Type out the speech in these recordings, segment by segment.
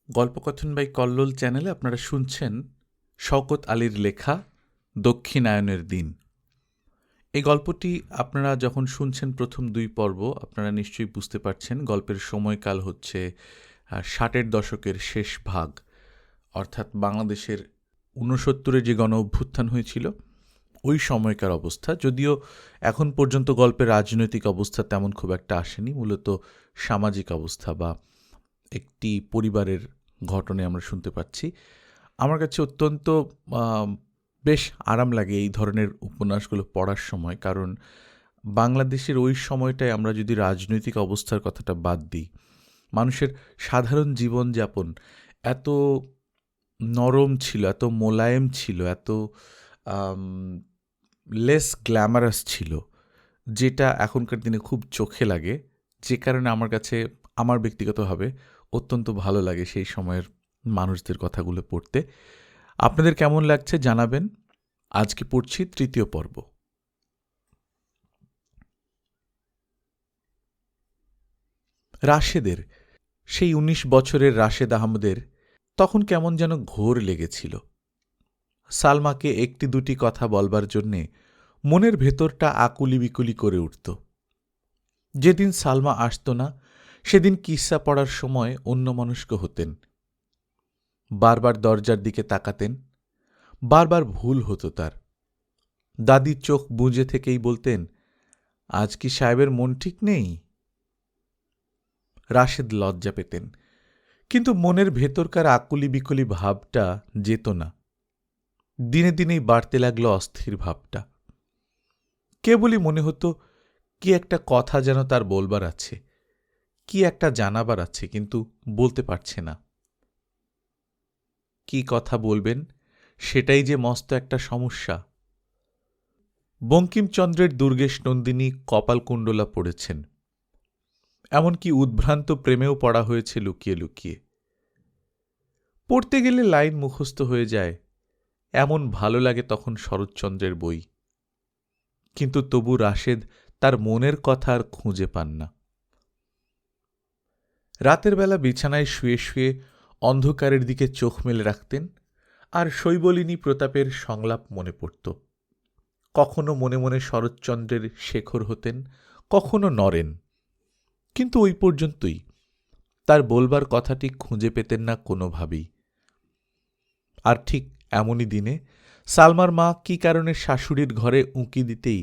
গল্পকথন by Kallol চ্যানেলে আপনারা শুনছেন শওকত আলীর লেখা দক্ষিণায়নের দিন। এই গল্পটি আপনারা যখন শুনছেন প্রথম 2 পর্ব, আপনারা নিশ্চয়ই বুঝতে পারছেন গল্পের সময়কাল হচ্ছে 60-এর দশকের শেষ ভাগ, অর্থাৎ বাংলাদেশের 69-এ যে গণ অভ্যুত্থান হয়েছিল ওই সময়কার অবস্থা। যদিও এখন পর্যন্ত গল্পের রাজনৈতিক অবস্থা তেমন খুব একটা আসেনি, মূলত সামাজিক অবস্থা বা একটি পরিবারের ঘটনা আমরা শুনতে পাচ্ছি। আমার কাছে অত্যন্ত বেশ আরাম লাগে এই ধরনের উপন্যাসগুলো পড়ার সময়, কারণ বাংলাদেশের ওই সময়টায় আমরা যদি রাজনৈতিক অবস্থার কথাটা বাদ দিই, মানুষের সাধারণ জীবনযাপন এত নরম ছিল, এত মোলায়েম ছিল, এত লেস গ্ল্যামারাস ছিল, যেটা এখনকার দিনে খুব চোখে লাগে, যে কারণে আমার কাছে আমার ব্যক্তিগতভাবে অত্যন্ত ভালো লাগে সেই সময়ের মানুষদের কথাগুলো পড়তে। আপনাদের কেমন লাগছে জানাবেন। আজকে পড়ছি 3য় পর্ব। রাশেদের, সেই 19 বছরের রাশেদ আহমদের তখন কেমন যেন ঘোর লেগেছিল। সালমাকে একটি দুটি কথা বলবার জন্যে মনের ভেতরটা আকুলি বিকুলি করে উঠত। যেদিন সালমা আসত না সেদিন কিস্সা পড়ার সময় অন্যমনস্ক হতেন, বারবার দরজার দিকে তাকাতেন, বারবার ভুল হতো তার। দাদির চোখ বুজে থেকেই বলতেন, আজ কি সাহেবের মন ঠিক নেই? রাশেদ লজ্জা পেতেন, কিন্তু মনের ভেতরকার আকুলি বিকুলি ভাবটা যেত না। দিনে দিনেই বাড়তে লাগলো অস্থির ভাবটা। কেবলই মনে হতো কি একটা কথা যেন তার বলবার আছে, কি একটা জানাবার আছে, কিন্তু বলতে পারছে না। কি কথা বলবেন সেটাই যে মস্ত একটা সমস্যা। বঙ্কিমচন্দ্রের দুর্গেশ নন্দিনী কপালকুণ্ডলা পড়েছেন, এমনকি উদ্ভ্রান্ত প্রেমেও পড়া হয়েছে লুকিয়ে লুকিয়ে। পড়তে গেলে লাইন মুখস্থ হয়ে যায়, এমন ভালো লাগে তখন শরৎচন্দ্রের বই। কিন্তু তবু রাশেদ তার মনের কথা আর খুঁজে পান না। রাতের বেলা বিছানায় শুয়ে শুয়ে অন্ধকারের দিকে চোখ মেলে রাখতেন, আর শৈবলিনী প্রতাপের সংলাপ মনে পড়ত। কখনো মনে মনে শরৎচন্দ্রের শেখর হতেন, কখনো নরেন, কিন্তু ওই পর্যন্তই। তার বলবার কথাটি খুঁজে পেতেন না কোনোভাবেই। আর ঠিক এমনই দিনে সালমার মা কি কারণে শাশুড়ির ঘরে উঁকি দিতেই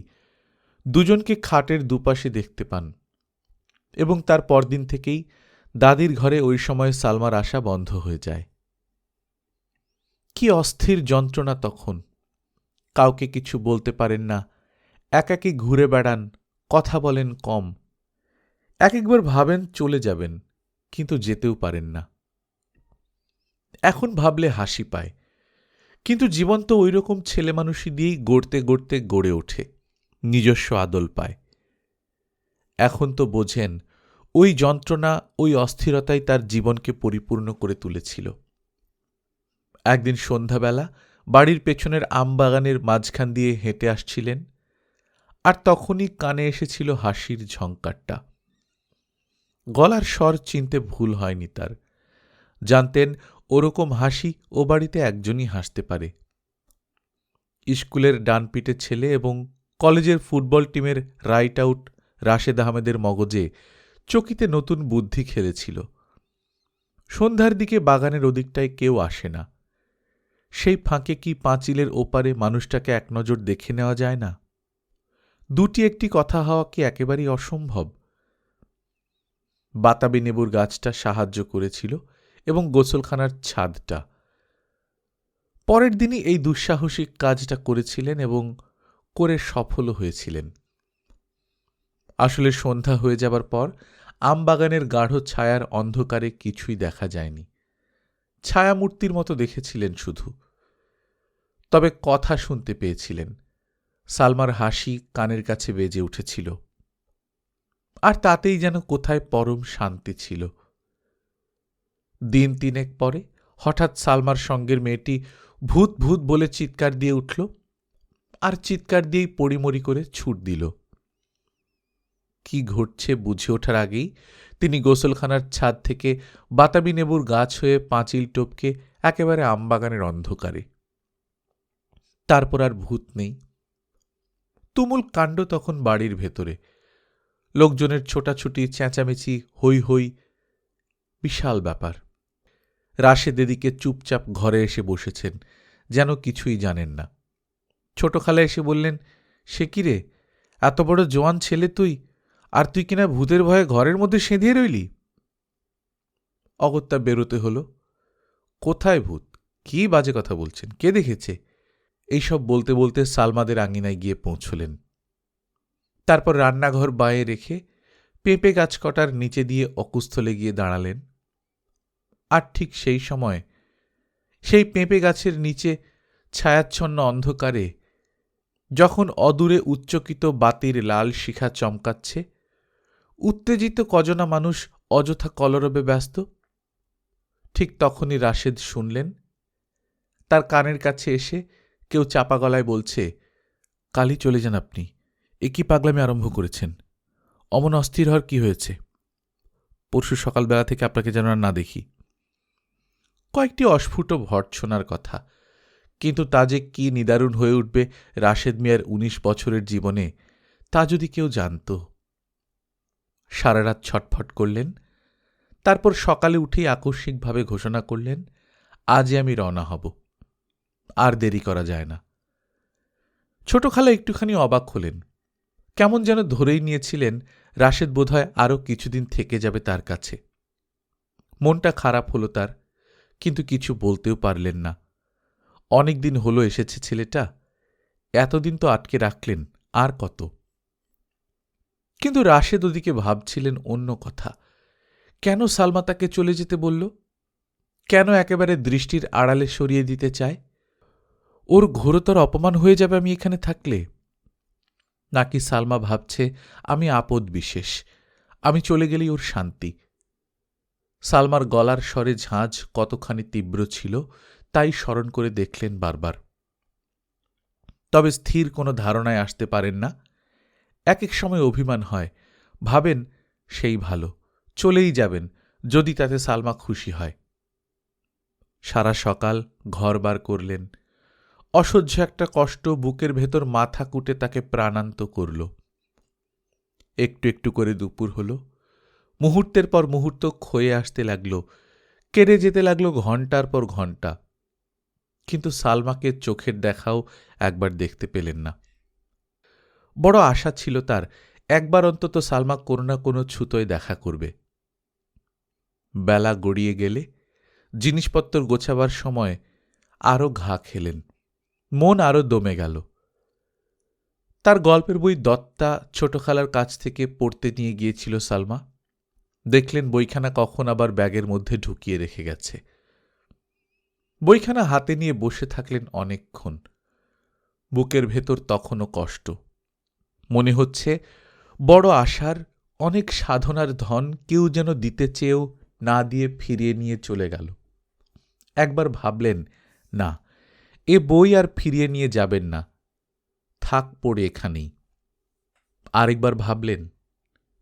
দুজনকে খাটের দুপাশে দেখতে পান, এবং তার পরদিন থেকেই দাদির ঘরে ওই সময় সালমার আসা বন্ধ হয়ে যায়। কি অস্থির যন্ত্রণা তখন! কাউকে কিছু বলতে পারেন না, একাকী ঘুরে বেড়ান, কথা বলেন কম। এক একবার ভাবেন চলে যাবেন, কিন্তু যেতেও পারেন না। এখন ভাবলে হাসি পায়, কিন্তু জীবন তো ওই রকম ছেলে মানুষই দিয়েই গড়তে গড়তে গড়ে ওঠে, নিজস্ব আদল পায়। এখন তো বোঝেন ওই যন্ত্রণা, ওই অস্থিরতাই তার জীবনকে পরিপূর্ণ করে তুলেছিল। একদিন সন্ধ্যাবেলা বাড়ির পেছনের আমবাগানের মাঝখান দিয়ে হেঁটে আসছিলেন, আর তখনই কানে এসেছিল হাসির ঝঙ্কারটা। গলার স্বর চিনতে ভুল হয়নি তার। জানতেন ওরকম হাসি ও বাড়িতে একজনই হাসতে পারে। স্কুলের ডানপিটে ছেলে এবং কলেজের ফুটবল টিমের রাইট আউট রাশেদ আহমেদের মগজে চকিতে নতুন বুদ্ধি খেলেছিল। সন্ধ্যার দিকে বাগানের ওদিকটায় কেউ আসে না, সেই ফাঁকে কি পাঁচিলের ওপারে মানুষটাকে এক নজর দেখে নেওয়া যায় না? দুটি একটি কথা হওয়া কি একেবারেই অসম্ভব? বাতাবি নেবুর গাছটা সাহায্য করেছিল, এবং গোসলখানার ছাদটা। পরের দিনই এই দুঃসাহসিক কাজটা করেছিলেন এবং করে সফল হয়েছিলেন। আসলে সন্ধ্যা হয়ে যাবার পর আমবাগানের গাঢ় ছায়ার অন্ধকারে কিছুই দেখা যায়নি। ছায়ামূর্তির মতো দেখেছিলেন শুধু। তবে কথা শুনতে পেয়েছিলেন, সালমার হাসি কানের কাছে বেজে উঠেছিল, আর তাতেই যেন কোথায় পরম শান্তি ছিল। দিন 3 পরে হঠাৎ সালমার সঙ্গের মেয়েটি ভূত ভূত বলে চিৎকার দিয়ে উঠল, আর চিৎকার দিয়েই পড়িমড়ি করে ছুট দিল। কি ঘটছে বুঝে ওঠার আগেই তিনি গোসলখানার ছাদ থেকে বাতাবি নেবুর গাছ হয়ে পাঁচিল টপকে একেবারে আমবাগানের অন্ধকারে। তারপর আর ভূত নেই। তুমুল কাণ্ড তখন বাড়ির ভেতরে, লোকজনের ছোটাছুটি, চেঁচামেচি, হৈ হৈ, বিশাল ব্যাপার। রাশেদ এদিকে চুপচাপ ঘরে এসে বসেছেন, যেন কিছুই জানেন না। ছোট খালা এসে বললেন, সে কি রে, এত বড় জোয়ান ছেলে তুই, আর তুই কিনা ভূতের ভয়ে ঘরের মধ্যে সেঁধিয়ে রইলি? অগত্যা বেরোতে হলো। কোথায় ভূত? কি বাজে কথা বলছেন, কে দেখেছে? এইসব বলতে বলতে সালমাদের আঙিনায় গিয়ে পৌঁছলেন। তারপর রান্নাঘর বায়ে রেখে পেঁপে গাছ কটার নিচে দিয়ে অকুস্থলে গিয়ে দাঁড়ালেন। আর ঠিক সেই সময় সেই পেঁপে গাছের নিচে ছায়াচ্ছন্ন অন্ধকারে যখন অদূরে উচ্চকিত বাতির লাল শিখা চমকাচ্ছে, উত্তেজিত কজনা মানুষ অযথা কলরবে ব্যস্ত, ঠিক তখনই রাশেদ শুনলেন তার কানের কাছে এসে কেউ চাপা গলায় বলছে, কালই চলে যান আপনি, এ কি পাগলামি আরম্ভ করেছেন? অমন অস্থির হওয়ার কি হয়েছে? পরশু সকালবেলা থেকে আপনাকে যেন আর না দেখি। কয়েকটি অস্ফুট ভর্ৎসনার কথা, কিন্তু তা যে কি নিদারুণ হয়ে উঠবে রাশেদ মিয়ার ১৯ বছরের জীবনে, তা যদি কেউ জানত। সারা রাত ছটফট করলেন, তারপর সকালে উঠেই আকস্মিকভাবে ঘোষণা করলেন, আজই আমি রওনা হব, আর দেরি করা যায় না। ছোট খালা একটুখানি অবাক হলেন, কেমন যেন ধরেই নিয়েছিলেন রাশেদ বোধহয় আরও কিছুদিন থেকে যাবে তার কাছে। মনটা খারাপ হলো তার, কিন্তু কিছু বলতেও পারলেন না। অনেক দিন হলো এসেছে ছেলেটা, এতদিন তো আটকে রাখলেন, আর কত? কিন্তু রাশেদ ওদিকে ভাবছিলেন অন্য কথা। কেন সালমা তাকে চলে যেতে বলল? কেন একেবারে দৃষ্টির আড়ালে সরিয়ে দিতে চায়? ওর ঘোরতর অপমান হয়ে যাবে আমি এখানে থাকলে? নাকি সালমা ভাবছে আমি আপদ বিশেষ, আমি চলে গেলেই ওর শান্তি? সালমার গলার স্বরে ঝাঁঝ কতখানি তীব্র ছিল তাই স্মরণ করে দেখলেন বারবার। তবে স্থির কোনো ধারণায় আসতে পারেন না। এক এক সময় অভিমান হয়, ভাবেন সেই ভালো, চলেই যাবেন যদি তাতে সালমা খুশি হয়। সারা সকাল ঘর বার করলেন, অসহ্য একটা কষ্ট বুকের ভেতর মাথা কুটে তাকে প্রাণান্ত করল। একটু একটু করে দুপুর হল, মুহূর্তের পর মুহূর্ত ক্ষয়ে আসতে লাগল, কেড়ে যেতে লাগল ঘণ্টার পর ঘণ্টা। কিন্তু সালমাকে চোখের দেখাও একবার দেখতে পেলেন না। বড় আশা ছিল তার, একবার অন্তত সালমা কোনো না কোনো ছুতোয় দেখা করবে। বেলা গড়িয়ে গেলে জিনিসপত্র গোছাবার সময় আরও ঘা খেলেন, মন আরও দমে গেল। তার গল্পের বই দত্তা ছোট খালার কাছ থেকে পড়তে নিয়ে গিয়েছিল সালমা। দেখলেন বইখানা কখন আবার ব্যাগের মধ্যে ঢুকিয়ে রেখে গেছে। বইখানা হাতে নিয়ে বসে থাকলেন অনেকক্ষণ। বুকের ভেতর তখনও কষ্ট। মনে হচ্ছে বড় আশার, অনেক সাধনার ধন কেউ যেন দিতে চেয়েও না দিয়ে ফিরিয়ে নিয়ে চলে গেল। একবার ভাবলেন, না, এ বই আর ফিরিয়ে নিয়ে যাবেন না, থাক পড়ে এখানেই। আরেকবার ভাবলেন,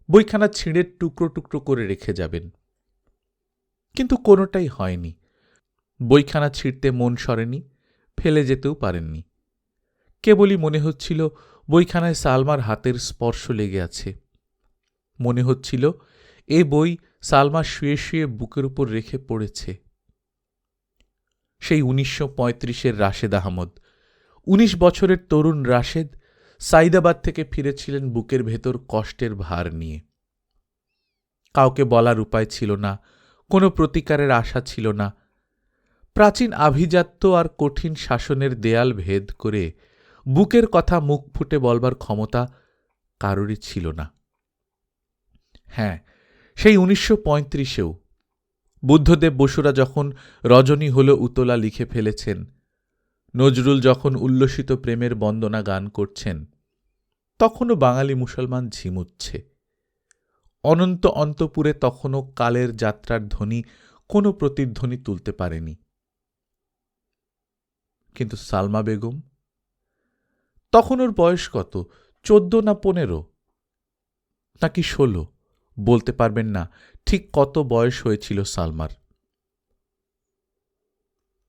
বইখানা ছিঁড়ে টুকরো টুকরো করে রেখে যাবেন। কিন্তু কোনোটাই হয়নি। বইখানা ছিঁড়তে মন সরেনি, ফেলে যেতেও পারেননি। কেবলই মনে হচ্ছিল বইখানায় সালমার হাতের স্পর্শ লেগে আছে। মনে হচ্ছিল এ বই সালমা শুয়ে শুয়ে বুকের উপর রেখে পড়েছে। সেই ১৯৩৫-এর রাশেদ আহমদ, ১৯ বছরের তরুণ রাশেদ সাইদাবাদ থেকে ফিরেছিলেন বুকের ভেতর কষ্টের ভার নিয়ে। কাউকে বলার উপায় ছিল না, কোনো প্রতিকারের আশা ছিল না। প্রাচীন আভিজাত্য আর কঠিন শাসনের দেয়াল ভেদ করে বুকের কথা মুখ ফুটে বলবার ক্ষমতা কারোরই ছিল না। হ্যাঁ, সেই ১৯৩৫-এও বুদ্ধদেব বসুরা যখন রজনী হল উতলা লিখে ফেলেছেন, নজরুল যখন উল্লসিত প্রেমের বন্দনা গান করছেন, তখনও বাঙালি মুসলমান ঝিমুচ্ছে। অনন্ত অন্তপুরে তখনও কালের যাত্রার ধ্বনি কোনো প্রতিধ্বনি তুলতে পারেনি। কিন্তু সালমা বেগম, তখন ওর বয়স কত, ১৪ না ১৫? নাকি 16, বলতে পারবেন না ঠিক কত বয়স হয়েছিল সালমার।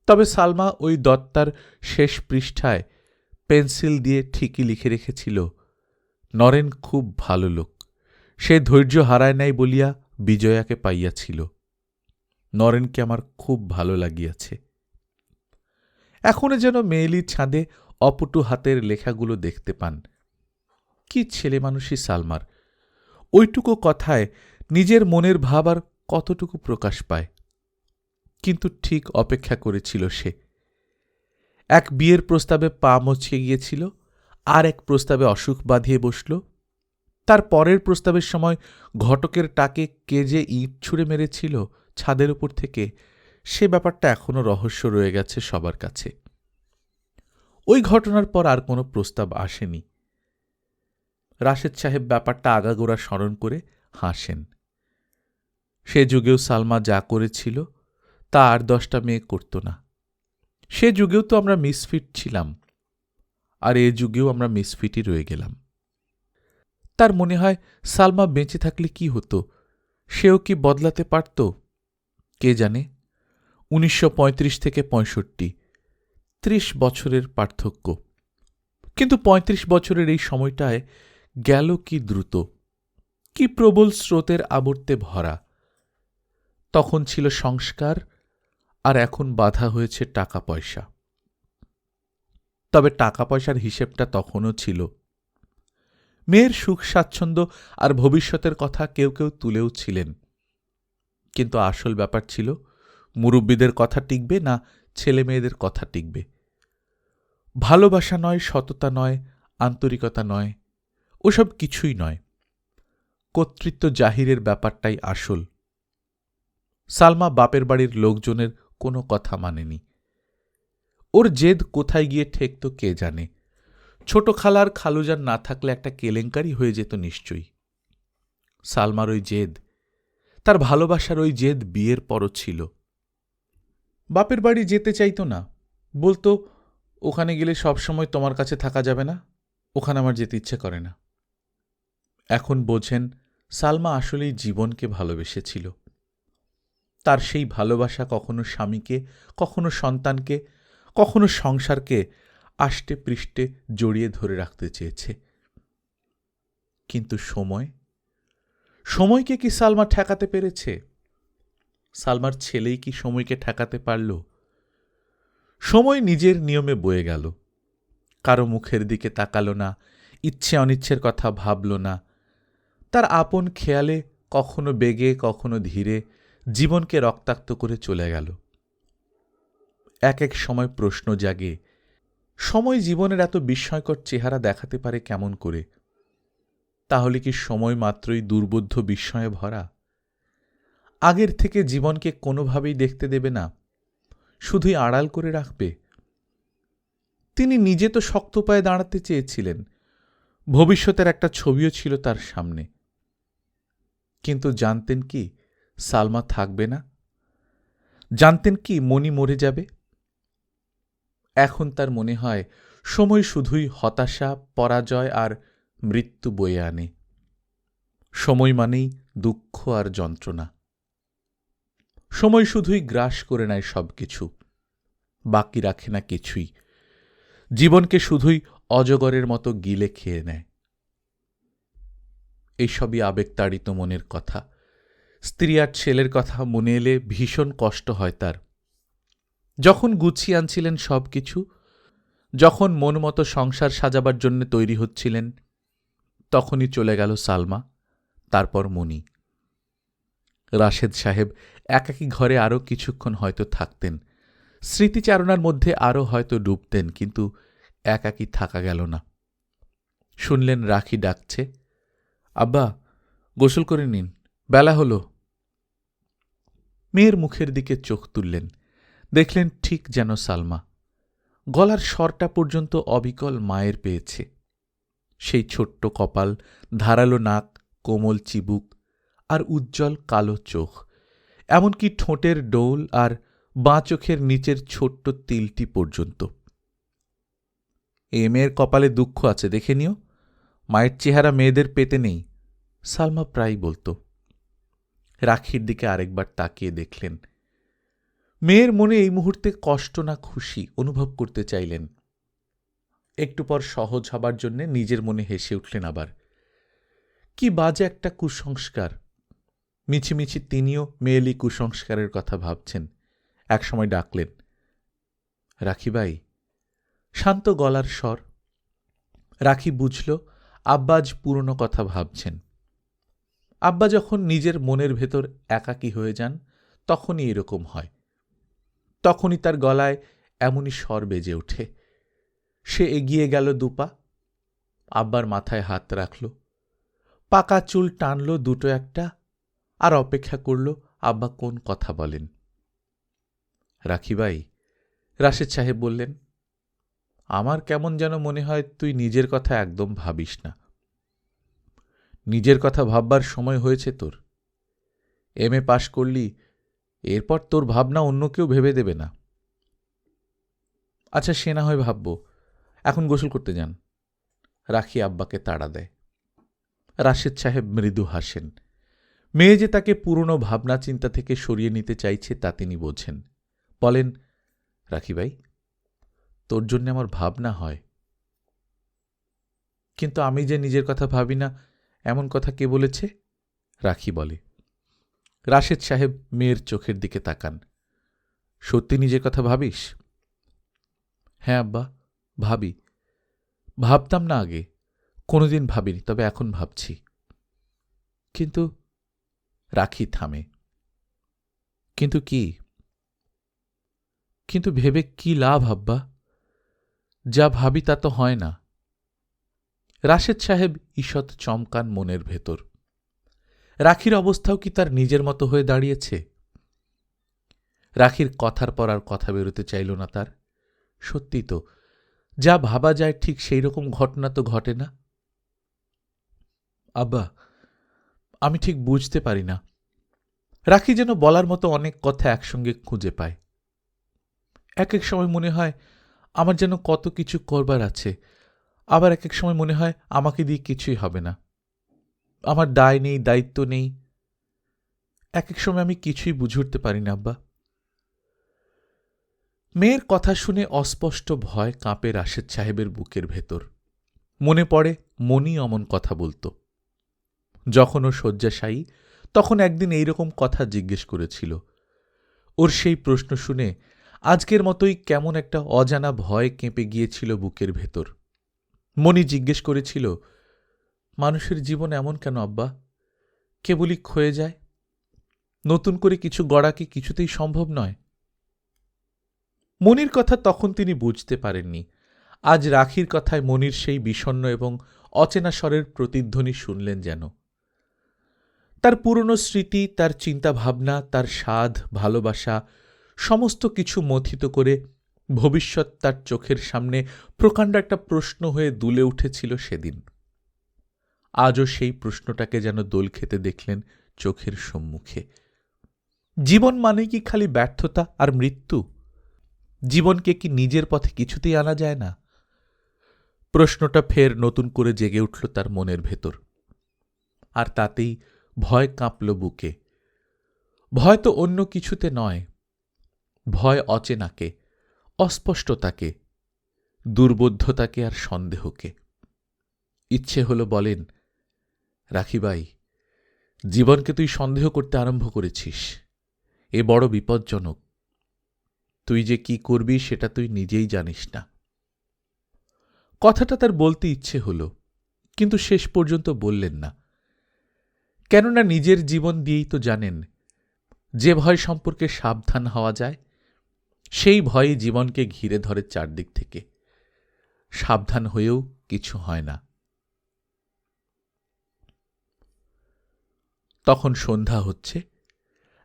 তবে সালমা ওই দত্তার শেষ পৃষ্ঠায় পেন্সিল দিয়ে ঠিকই লিখে রেখেছিল, নরেন খুব ভালো লোক, সে ধৈর্য হারায় নাই বলিয়া বিজয়াকে পাইয়াছিল। নরেনকে আমার খুব ভালো লাগিয়াছে। এখনো যেন মেয়েলির ছাঁদে অপটু হাতের লেখাগুলো দেখতে পান। কি ছেলে মানুষই সালমার! ওইটুকু কথায় নিজের মনের ভাব আর কতটুকু প্রকাশ পায়। কিন্তু ঠিক অপেক্ষা করেছিল সে। এক বিয়ের প্রস্তাবে পা মচিয়ে গিয়েছিল, আর এক প্রস্তাবে অসুখ বাঁধিয়ে বসল। তার পরের প্রস্তাবের সময় ঘটকের টাকে কে যে ইট ছুঁড়ে মেরেছিল ছাদের উপর থেকে, সে ব্যাপারটা এখনো রহস্য রয়ে গেছে সবার কাছে। ওই ঘটনার পর আর কোনো প্রস্তাব আসেনি। রাশেদ সাহেব ব্যাপারটা আগাগোড়া স্মরণ করে হাসেন। সে যুগেও সালমা যা করেছিল তা আর 10টা মেয়ে করত না। সে যুগেও তো আমরা মিসফিট ছিলাম, আর এ যুগেও আমরা মিসফিটই রয়ে গেলাম। তার মনে হয় সালমা বেঁচে থাকলে কি হতো, সেও কি বদলাতে পারত কে জানে। 1935 থেকে 65, 30 বছরের পার্থক্য। কিন্তু 35 বছরের এই সময়টায় গেল কি দ্রুত, কি প্রবল স্রোতের আবর্তে ভরা। তখন ছিল সংস্কার, আর এখন বাধা হয়েছে টাকা পয়সা। তবে টাকা পয়সার হিসেবটা তখনও ছিল। মেয়ের সুখ স্বাচ্ছন্দ্য আর ভবিষ্যতের কথা কেউ কেউ তুলেও ছিলেন। কিন্তু আসল ব্যাপার ছিল মুরব্বীদের কথা টিকবে না ছেলে মেয়েদের কথা টিকবে। ভালোবাসা নয়, সততা নয়, আন্তরিকতা নয়, ওসব কিছুই নয়। কর্তৃত্ব জাহিরের ব্যাপারটাই আসল। সালমা বাপের বাড়ির লোকজনের কোনো কথা মানেনি। ওর জেদ কোথায় গিয়ে ঠেকত কে জানে। ছোট খালার খালুজান না থাকলে একটা কেলেঙ্কারি হয়ে যেত নিশ্চয়ই। সালমার ওই জেদ, তার ভালোবাসার ওই জেদ বিয়ের পরও ছিল। বাপের বাড়ি যেতে চাইত না, বলতো ওখানে গেলে সবসময় তোমার কাছে থাকা যাবে না, ওখানে আমার যেতে ইচ্ছে করে না। এখন বোঝেন সালমা আসলেই জীবনকে ভালোবেসেছিল। তার সেই ভালোবাসা কখনো স্বামীকে, কখনো সন্তানকে, কখনো সংসারকে আষ্টে পৃষ্ঠে জড়িয়ে ধরে রাখতে চেয়েছে। কিন্তু সময়কে কি সালমা ঠেকাতে পেরেছে? সালমার ছেলেই কি সময়কে ঠেকাতে পারল? সময় নিজের নিয়মে বয়ে গেল। কারো মুখের দিকে তাকালো না, ইচ্ছে অনিচ্ছের কথা ভাবল না। তার আপন খেয়ালে কখনো বেগে কখনো ধীরে জীবনকে রক্তাক্ত করে চলে গেল। এক এক সময় প্রশ্ন জাগে, সময় জীবনের এত বিস্ময়কর চেহারা দেখাতে পারে কেমন করে? তাহলে কি সময় মাত্রই দুর্বোধ্য বিস্ময়ে ভরা? আগের থেকে জীবনকে কোনোভাবেই দেখতে দেবে না, শুধুই আড়াল করে রাখবে? তিনি নিজে তো শক্ত পায়ে দাঁড়াতে চেয়েছিলেন, ভবিষ্যতের একটা ছবিও ছিল তার সামনে। কিন্তু জানতেন কি সালমা থাকবে না? জানতেন কি মণি মরে যাবে? এখন তার মনে হয় সময় শুধুই হতাশা, পরাজয় আর মৃত্যু বয়ে আনে। সময় মানেই দুঃখ আর যন্ত্রণা। সময় শুধুই গ্রাস করে নেয় সবকিছু, বাকি রাখে না কিছুই। জীবনকে শুধুই অজগরের মতো গিলে খেয়ে নেয়। এইসবই আবেগতাড়িত মনের কথা। স্ত্রী আর ছেলের কথা মনে এলে ভীষণ কষ্ট হয় তার। যখন গুছিয়ে আনছিলেন সবকিছু, যখন মন মতো সংসার সাজাবার জন্য তৈরি হচ্ছিলেন, তখনই চলে গেল সালমা, তারপর মণি। রাশেদ সাহেব একাকী ঘরে আরও কিছুক্ষণ হয়তো থাকতেন, স্মৃতিচারণার মধ্যে আরও হয়তো ডুবতেন, কিন্তু একাকী থাকা গেল না। শুনলেন রাখি ডাকছে, আব্বা গোসল করে নিন, বেলা হল। মেয়ের মুখের দিকে চোখ তুললেন, দেখলেন ঠিক যেন সালমা। গলার স্বরটা পর্যন্ত অবিকল মায়ের পেয়েছে। সেই ছোট্ট কপাল, ধারালো নাক, কোমল চিবুক আর উজ্জ্বল কালো চোখ, এমনকি ঠোঁটের ডোল আর বাঁ চোখের নিচের ছোট্ট তিলটি পর্যন্ত। এ মেয়ের কপালে দুঃখ আছে, দেখে নিও, মায়ের চেহারা মেয়েদের পেতে নেই। সালমা প্রায়ই বলত। রাখির দিকে আরেকবার তাকিয়ে দেখলেন। মেয়ের মনে এই মুহূর্তে কষ্ট না খুশি অনুভব করতে চাইলেন। একটু পর সহজ হবার জন্যে নিজের মনে হেসে উঠলেন আবার। কি বাজে একটা কুসংস্কার! মিছিমিছি তিনিও মেয়েলি কুসংস্কারের কথা ভাবছেন। একসময় ডাকলেন, রাখিবাই। শান্ত গলার স্বর। রাখি বুঝল আব্বা আজ পুরনো কথা ভাবছেন। আব্বা যখন নিজের মনের ভেতর একাকী হয়ে যান তখনই এরকম হয়। তখনই তার গলায় এমনই স্বর বেজে ওঠে। সে এগিয়ে গেল দুপা, আব্বার মাথায় হাত রাখল, পাকা চুল টানল দুটো একটা, আর অপেক্ষা করল আব্বা কোন কথা বলেন। রাখিবাই, রাশেদ সাহেব বললেন, আমার কেমন যেন মনে হয় তুই নিজের কথা একদম ভাবিস না। নিজের কথা ভাববার সময় হয়েছে তোর। এমএ পাশ করলি, এরপর তোর ভাবনা অন্য কেউ ভেবে দেবে না। আচ্ছা, সে না হয় ভাবব, এখন গোসল করতে যান। রাখি আব্বাকে তাড়া দেয়। রাশেদ সাহেব মৃদু হাসেন। মেয়ে যে তাকে পুরনো ভাবনা চিন্তা থেকে সরিয়ে নিতে চাইছে তা তিনি বোঝেন। বলেন, রাখিবাই, তোর জন্য আমার ভাবনা হয়, কিন্তু আমি যে নিজের কথা ভাবি না এমন কথা কে বলেছে? রাখি বলে। রাশেদ সাহেব মেয়ের চোখের দিকে তাকান। সত্যি নিজের কথা ভাবিস? হ্যাঁ আব্বা, ভাবি। ভাবতাম না আগে, কোনোদিন ভাবিনি, তবে এখন ভাবছি। কিন্তু রাখি থামে। কিন্তু কি? কিন্তু ভেবে কি লাভ আব্বা? যা ভাবি তা তো হয় না। রাশেদ সাহেব ঈষৎ চমকান মনের ভেতর। রাখির অবস্থাও কি তার নিজের মতো হয়ে দাঁড়িয়েছে? রাখির কথার পর আর কথা বেরোতে চাইল না তার। সত্যি তো, যা ভাবা যায় ঠিক সেই রকম ঘটনা তো ঘটে না। আব্বা, আমি ঠিক বুঝতে পারি না। রাখি যেন বলার মতো অনেক কথা একসঙ্গে খুঁজে পায়। এক এক সময় মনে হয় আমার যেন কত কিছু করবার আছে, আবার এক এক সময় মনে হয় আমাকে দিয়ে কিছুই হবে না। আমার দায় নেই, দায়িত্ব নেই। এক এক সময় আমি কিছুই বুঝে উঠতে পারি না আব্বা। মেয়ের কথা শুনে অস্পষ্ট ভয় কাঁপে রাশেদ সাহেবের বুকের ভেতর। মনে পড়ে মনি অমন কথা বলত। যখন ও শয্যাশায়ী তখন একদিন এইরকম কথা জিজ্ঞেস করেছিল। ওর সেই প্রশ্ন শুনে আজকের মতোই কেমন একটা অজানা ভয় কেঁপে গিয়েছিল বুকের ভেতর। মনি জিজ্ঞেস করেছিল, মানুষের জীবন এমন কেন আব্বা? কেবলই ক্ষয়ে যায়, নতুন করে কিছু গড়া কি কিছুতেই সম্ভব নয়? মনির কথা তখন তিনি বুঝতে পারেননি। আজ রাখির কথায় মনির সেই বিষণ্ণ এবং অচেনা স্বরের প্রতিধ্বনি শুনলেন যেন। তার পুরনো স্মৃতি, তার চিন্তাভাবনা, তার সাধ, ভালোবাসা সমস্ত কিছু মথিত করে ভবিষ্যৎ তার চোখের সামনে প্রকাণ্ড একটা প্রশ্ন হয়ে দুলে উঠেছিল সেদিন। আজও সেই প্রশ্নটাকে যেন দোল খেতে দেখলেন চোখের সম্মুখে। জীবন মানে কি খালি ব্যর্থতা আর মৃত্যু? জীবনকে কি নিজের পথে কিছুতেই আনা যায় না? প্রশ্নটা ফের নতুন করে জেগে উঠল তার মনের ভেতর। আর তাতেই ভয় কাঁপল বুকে। ভয় তো অন্য কিছুতে নয়, ভয় অচেনাকে, অস্পষ্টতাকে, দুর্বোধ্যতাকে আর সন্দেহকে। ইচ্ছে হল বলেন, রাখিবাই, জীবনকে তুই সন্দেহ করতে আরম্ভ করেছিস। এ বড় বিপজ্জনক। তুই যে কি করবি সেটা তুই নিজেই জানিস না। কথাটা তার বলতে ইচ্ছে হল, কিন্তু শেষ পর্যন্ত বললেন না। কেননা নিজের জীবন দিয়েই তো জানেন, যে ভয় সম্পর্কে সাবধান হওয়া যায় সেই ভয়ই জীবনকে ঘিরে ধরে চারদিক থেকে। সাবধান হয়েও কিছু হয় না। তখন সন্ধ্যা হচ্ছে।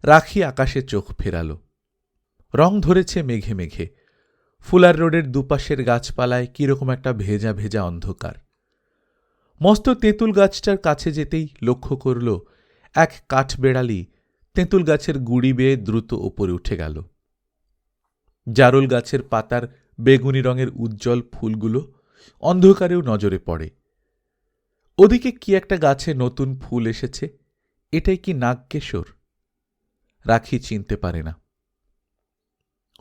রাখি আকাশে চোখ ফেরাল। রং ধরেছে মেঘে মেঘে। ফুলার রোডের দুপাশের গাছপালায় কিরকম একটা ভেজা ভেজা অন্ধকার। মস্ত তেঁতুল গাছটার কাছে যেতেই লক্ষ্য করল এক কাঠবেড়ালি তেঁতুল গাছের গুড়ি বেয়ে দ্রুত ওপরে উঠে গেল। জারুল গাছের পাতার বেগুনি রঙের উজ্জ্বল ফুলগুলো অন্ধকারেও নজরে পড়ে। ওদিকে কি একটা গাছে নতুন ফুল এসেছে, এটাই কি নাগকেশর? রাখি চিনতে পারে না।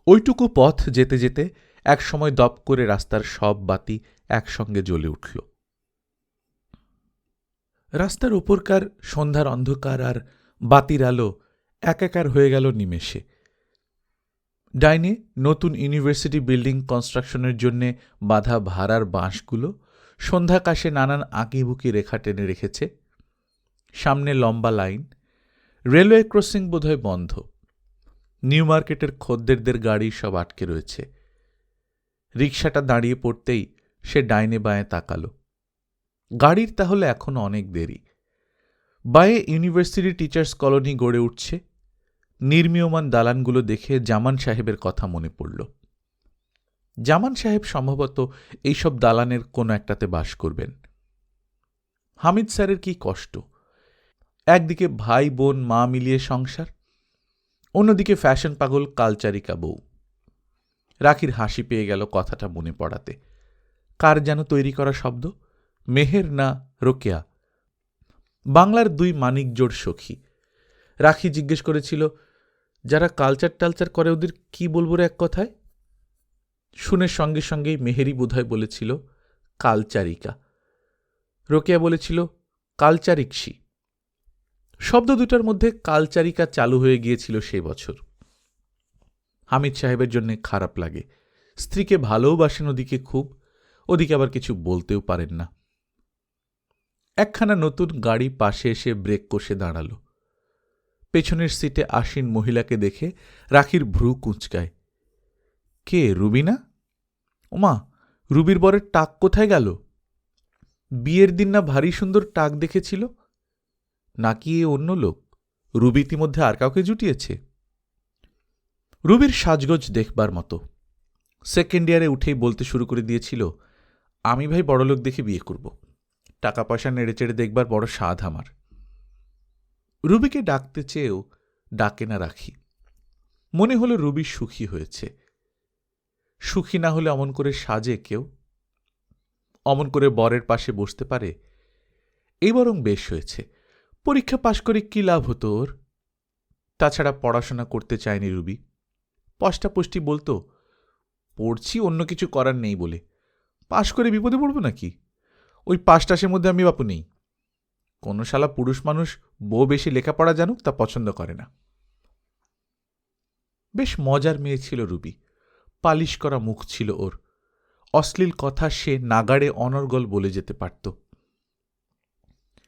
ওইটুকু পথ যেতে যেতে একসময় দপ করে রাস্তার সব বাতি একসঙ্গে জ্বলে উঠল। রাস্তার ওপরকার সন্ধ্যার অন্ধকার আর বাতির আলো একাকার হয়ে গেল নিমেষে। ডাইনে নতুন ইউনিভার্সিটি বিল্ডিং কনস্ট্রাকশনের জন্যে বাঁধা ভাড়ার বাঁশগুলো সন্ধ্যাকাশে নানান আঁকিবুকি রেখা টেনে রেখেছে। সামনে লম্বা লাইন, রেলওয়ে ক্রসিং বোধহয় বন্ধ। নিউ মার্কেটের খদ্দেরদের গাড়ি সব আটকে রয়েছে। রিকশাটা দাঁড়িয়ে পড়তেই সে ডাইনে বাঁয়ে তাকালো। গাড়ির তাহলে এখনো অনেক দেরি। বাঁয়ে ইউনিভার্সিটি টিচার্স কলোনি গড়ে উঠছে। নির্মীয়মান দালানগুলো দেখে জামান সাহেবের কথা মনে পড়ল। জামান সাহেব সম্ভবত এইসব দালানের কোনো একটাতে বাস করবেন। হামিদ স্যারের কি কষ্ট! একদিকে ভাই বোন মা মিলিয়ে সংসার, অন্যদিকে ফ্যাশন পাগল কালচারিকা বউ। রাখির হাসি পেয়ে গেল কথাটা মনে পড়াতে। কার যেন তৈরি করা শব্দ, মেহের না রোকেয়া, বাংলার দুই মানিকজোড় সখী। রাখি জিজ্ঞেস করেছিল, যারা কালচার টালচার করে ওদের কি বলবো রে এক কথায়? শুনে সঙ্গে সঙ্গেই মেহেরই বোধহয় বলেছিল কালচারিকা, রোকেয়া বলেছিল কালচারিকসি। শব্দ দুটার মধ্যে কালচারিকা চালু হয়ে গিয়েছিল সেই বছর। হামিদ সাহেবের জন্য খারাপ লাগে। স্ত্রীকে ভালোবাসেন ওদিকে খুব, ওদিকে আবার কিছু বলতেও পারেন না। একখানা নতুন গাড়ি পাশে এসে ব্রেক কষে দাঁড়াল। পেছনের সিটে আসীন মহিলাকে দেখে রাখির ভ্রু কুঁচকায়। কে, রুবিনা? ওমা, রুবির বরের টাক কোথায় গেল? বিয়ের দিন না ভারী সুন্দর টাক দেখেছিল? নাকি এ অন্য লোক? রুবি ইতিমধ্যে আর কাউকে জুটিয়েছে? রুবির সাজগোজ দেখবার মতো। সেকেন্ড ইয়ারে উঠেই বলতে শুরু করে দিয়েছিল, আমি ভাই বড়লোক দেখে বিয়ে করব, টাকা পয়সা নেড়েচেড়ে দেখবার বড় স্বাদ আমার। রুবিকে ডাকতে চেয়েও ডাকে না রাখি। মনে হলো রুবি সুখী হয়েছে। সুখী না হলে অমন করে সাজে কেউ? অমন করে বরের পাশে বসতে পারে? এই বরং বেশ হয়েছে। পরীক্ষা পাশ করে কি লাভ হতো ওর? তাছাড়া পড়াশোনা করতে চায়নি রুবি। পষ্টাপষ্টি বলতো, পড়ছি অন্য কিছু করার নেই বলে। পাশ করে বিপদে পড়ব নাকি? ওই পাশটাসের মধ্যে আমি বাপু নেই। কোনো শালা পুরুষ মানুষ বউ বেশি লেখাপড়া জানুক তা পছন্দ করে না। বেশ মজার মেয়ে ছিল রুবি। পালিশ করা মুখ ছিল ওর। অশ্লীল কথা সে নাগাড়ে অনর্গল বলে যেতে পারত।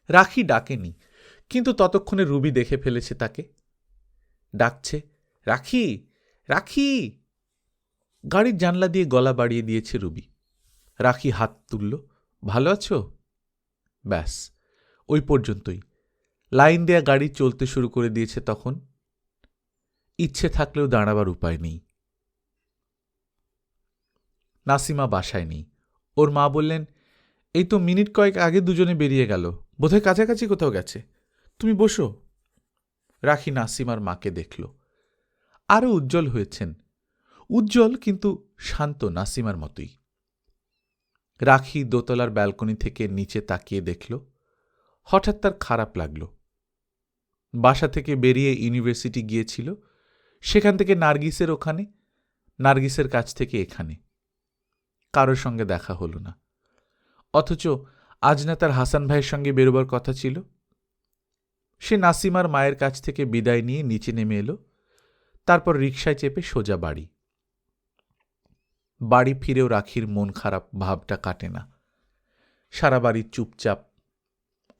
রাখি ডাকেনি, কিন্তু ততক্ষণে রুবি দেখে ফেলেছে তাকে। ডাকছে, রাখি, রাখি। গাড়ির জানলা দিয়ে গলা বাড়িয়ে দিয়েছে রুবি। রাখি হাত তুলল, ভালো আছো? ব্যাস, ওই পর্যন্তই। লাইন দেয়া গাড়ি চলতে শুরু করে দিয়েছে তখন। ইচ্ছে থাকলেও দাঁড়াবার উপায় নেই। নাসিমা বাসায় নেই। ওর মা বললেন, এই তো মিনিট কয়েক আগে দুজনে বেরিয়ে গেল, বোধহয় কাছাকাছি কোথাও গেছে, তুমি বসো। রাখি নাসিমার মাকে দেখল। আরও উজ্জ্বল হয়েছেন। উজ্জ্বল কিন্তু শান্ত, নাসিমার মতোই। রাখি দোতলার ব্যালকনি থেকে নিচে তাকিয়ে দেখল। হঠাৎ তার খারাপ লাগল। বাসা থেকে বেরিয়ে ইউনিভার্সিটি গিয়েছিল, সেখান থেকে নার্গিসের ওখানে, নার্গিসের কাছ থেকে এখানে। কারোর সঙ্গে দেখা হল না। অথচ আজ না তার হাসান ভাইয়ের সঙ্গে বেরোবার কথা ছিল। সে নাসিমার মায়ের কাছ থেকে বিদায় নিয়ে নিচে নেমে এলো। তারপর রিকশায় চেপে সোজা বাড়ি। বাড়ি ফিরেও রাখির মন খারাপ ভাবটা কাটে না। সারা বাড়ি চুপচাপ।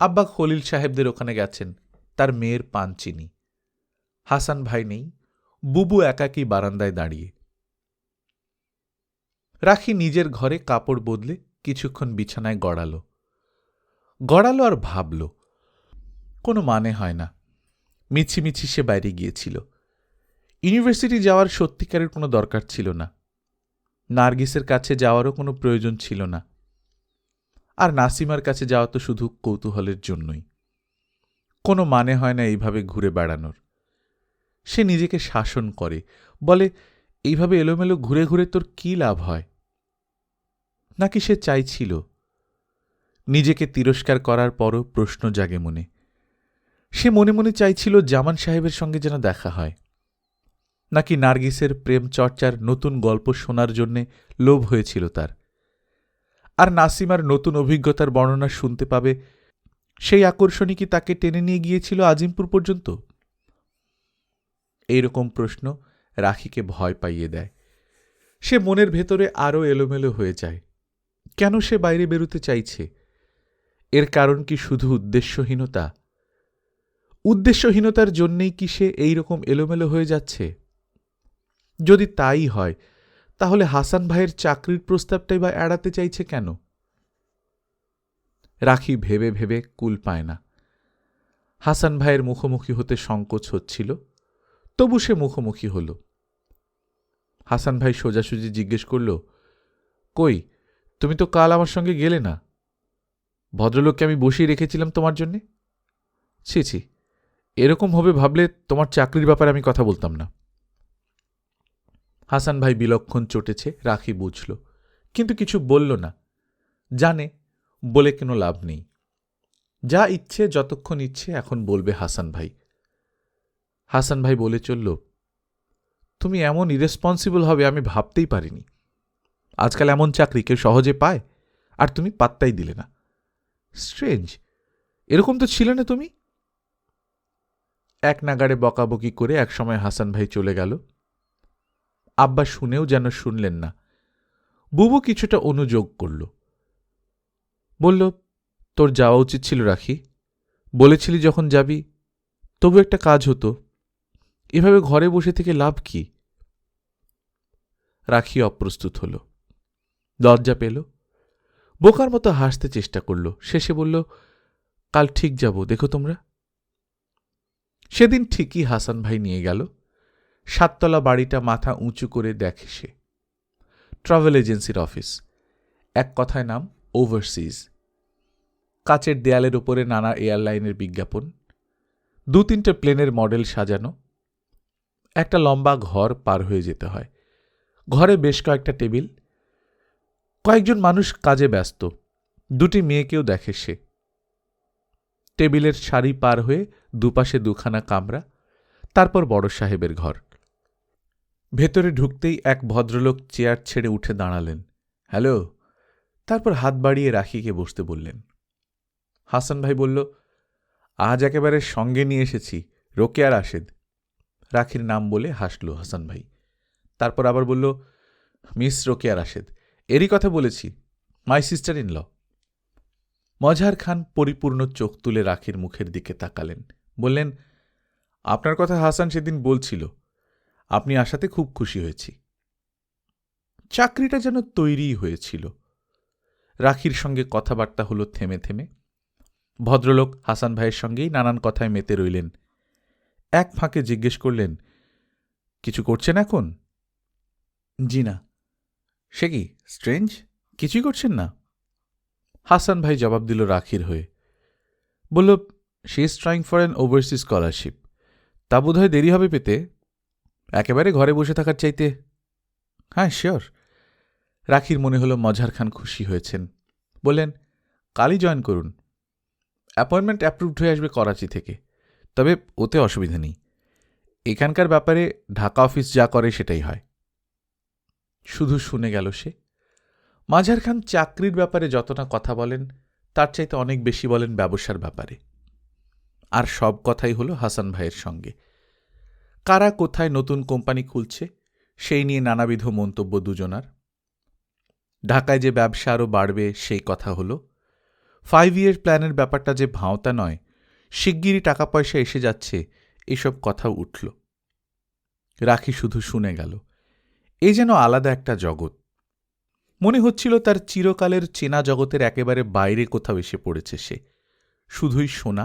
আব্বা খলিল সাহেবদের ওখানে গেছেন, তার মেয়ের পান চিনি। হাসান ভাই নেই, বুবু একাকী বারান্দায় দাঁড়িয়ে। রাখি নিজের ঘরে কাপড় বদলে কিছুক্ষণ বিছানায় গড়ালো। গড়ালো আর ভাবল, কোনো মানে হয় না। মিছিমিছি সে বাইরে গিয়েছিল। ইউনিভার্সিটি যাওয়ার সত্যিকারের কোনো দরকার ছিল না। নার্গিসের কাছে যাওয়ারও কোনো প্রয়োজন ছিল না। আর নাসিমার কাছে যাওয়া তো শুধু কৌতূহলের জন্যই। কোনো মানে হয় না এইভাবে ঘুরে বেড়ানোর। সে নিজেকে শাসন করে, বলে, এইভাবে এলোমেলো ঘুরে ঘুরে তোর কি লাভ হয়? নাকি সে চাইছিল? নিজেকে তিরস্কার করার পরও প্রশ্ন জাগে মনে। সে মনে মনে চাইছিল জামান সাহেবের সঙ্গে যেন দেখা হয়, নাকি নার্গিসের প্রেম চর্চার নতুন গল্প শোনার জন্যে লোভ হয়েছিল তার, আর নাসিমার নতুন অভিজ্ঞতার বর্ণনা শুনতে পাবে সেই আকর্ষণই কি তাকে টেনে নিয়ে গিয়েছিল আজিমপুর পর্যন্ত? এইরকম প্রশ্ন রাখিকে ভয় পাইয়ে দেয়। সে মনের ভেতরে আরও এলোমেলো হয়ে যায়। কেন সে বাইরে বেরোতে চাইছে? এর কারণ কি শুধু উদ্দেশ্যহীনতা? উদ্দেশ্যহীনতার জন্যেই কি সে এইরকম এলোমেলো হয়ে যাচ্ছে? যদি তাই হয়, তাহলে হাসান ভাইয়ের চাকরির প্রস্তাবটাই বা এড়াতে চাইছে কেন? রাখি ভেবে ভেবে কুল পায় না। হাসান ভাইয়ের মুখোমুখি হতে সংকোচ হচ্ছিল, তবু সে মুখোমুখি হল। হাসান ভাই সোজাসুজি জিজ্ঞেস করল, কই, তুমি তো কাল আমার সঙ্গে গেলে না? ভদ্রলোককে আমি বসিয়ে রেখেছিলাম তোমার জন্যে? ছি ছি, এরকম হবে ভাবলে তোমার চাকরির ব্যাপারে আমি কথা বলতাম না। হাসান ভাই বিলক্ষণ চটেছে, রাখি বুঝল, কিন্তু কিছু বলল না। জানে বলে কোনো লাভ নেই। যা ইচ্ছে যতক্ষণ ইচ্ছে এখন বলবে হাসান ভাই। হাসান ভাই বলে চলল, তুমি এমন ইরেসপন্সিবল হবে আমি ভাবতেই পারিনি। আজকাল এমন চাকরি কেউ সহজে পায়, আর তুমি পাত্তাই দিলে না। স্ট্রেঞ্জ, এরকম তো ছিলে না তুমি। এক নাগাড়ে বকাবকি করে একসময় হাসান ভাই চলে গেল। আব্বা শুনেও যেন শুনলেন না। বুবু কিছুটা অনুযোগ করল, বলল, তোর যাওয়া উচিত ছিল রাখি। বলেছিলি যখন যাবি, তবু একটা কাজ হতো। এভাবে ঘরে বসে থেকে লাভ কি? রাখি অপ্রস্তুত হল, লজ্জা পেল, বোকার মতো হাসতে চেষ্টা করল। শেষে বলল, কাল ঠিক যাব, দেখো তোমরা। সেদিন ঠিকই হাসান ভাই নিয়ে গেল। 7 তলা বাড়িটা মাথা উঁচু করে দেখে সে। ট্রাভেল এজেন্সির অফিস, এক কথায় নাম ওভারসিজ। কাচের দেয়ালের ওপরে নানা এয়ারলাইনের বিজ্ঞাপন, 2-3টে প্লেনের মডেল সাজানো। একটা লম্বা ঘর পার হয়ে যেতে হয়। ঘরে বেশ কয়েকটা টেবিল, কয়েকজন মানুষ কাজে ব্যস্ত। 2টি মেয়েকেও দেখে সে। টেবিলের সারি পার হয়ে দুপাশে 2খানা কামরা, তারপর বড় সাহেবের ঘর। ভেতরে ঢুকতেই এক ভদ্রলোক চেয়ার ছেড়ে উঠে দাঁড়ালেন। হ্যালো। তারপর হাত বাড়িয়ে রাখিকে বসতে বললেন। হাসান ভাই বলল, আজ একেবারে সঙ্গে নিয়ে এসেছি, রোকেয়া রাশেদ। রাখির নাম বলে হাসল হাসান ভাই। তারপর আবার বলল, মিস রোকেয়া রাশেদ, এরই কথা বলেছি, my sister in law. Mazhar Khan পরিপূর্ণ চোখ তুলে রাখির মুখের দিকে তাকালেন, বললেন, আপনার কথা হাসান সেদিন বলছিল, আপনি আসাতে খুব খুশি হয়েছি। চাকরিটা যেন তৈরিই হয়েছিল। রাখির সঙ্গে কথাবার্তা হলো থেমে থেমে। ভদ্রলোক হাসান ভাইয়ের সঙ্গেই নানান কথায় মেতে রইলেন। এক ফাঁকে জিজ্ঞেস করলেন, কিছু করছেন এখন? জি না। সে কি স্ট্রেঞ্জ, কিছুই করছেন না? হাসান ভাই জবাব দিল রাখির হয়ে, বলল, she is trying for an overseas scholarship, তা বোধ হয় দেরি হবে পেতে। একেবারে ঘরে বসে থাকার চাইতে। হ্যাঁ শিওর। রাখির মনে হলো মজহার খান খুশি হয়েছেন। বললেন, কালই জয়েন করুন। অ্যাপয়েন্টমেন্ট অ্যাপ্রুভড হয়ে আসবে করাচি থেকে, তবে ওতে অসুবিধা নেই। এখানকার ব্যাপারে ঢাকা অফিস যা করে সেটাই হয়। শুধু শুনে গেল সে। মাঝার খান চাকরির ব্যাপারে যত না কথা বলেন, তার চাইতে অনেক বেশি বলেন ব্যবসার ব্যাপারে। আর সব কথাই হলো হাসান ভাইয়ের সঙ্গে। কারা কোথায় নতুন কোম্পানি খুলছে সেই নিয়ে নানাবিধ মন্তব্য দুজনার। ঢাকায় যে ব্যবসা আরও বাড়বে সেই কথা হলো। 5 ইয়ার প্ল্যানের ব্যাপারটা যে ভাঁওতা নয়, শিগগিরই টাকা পয়সা এসে যাচ্ছে, এসব কথাও উঠল। রাখি শুধু শুনে গেল। এ যেন আলাদা একটা জগৎ। মনে হচ্ছিল তার চিরকালের চেনা জগতের একেবারে বাইরে কোথাও এসে পড়েছে সে। শুধুই শোনা,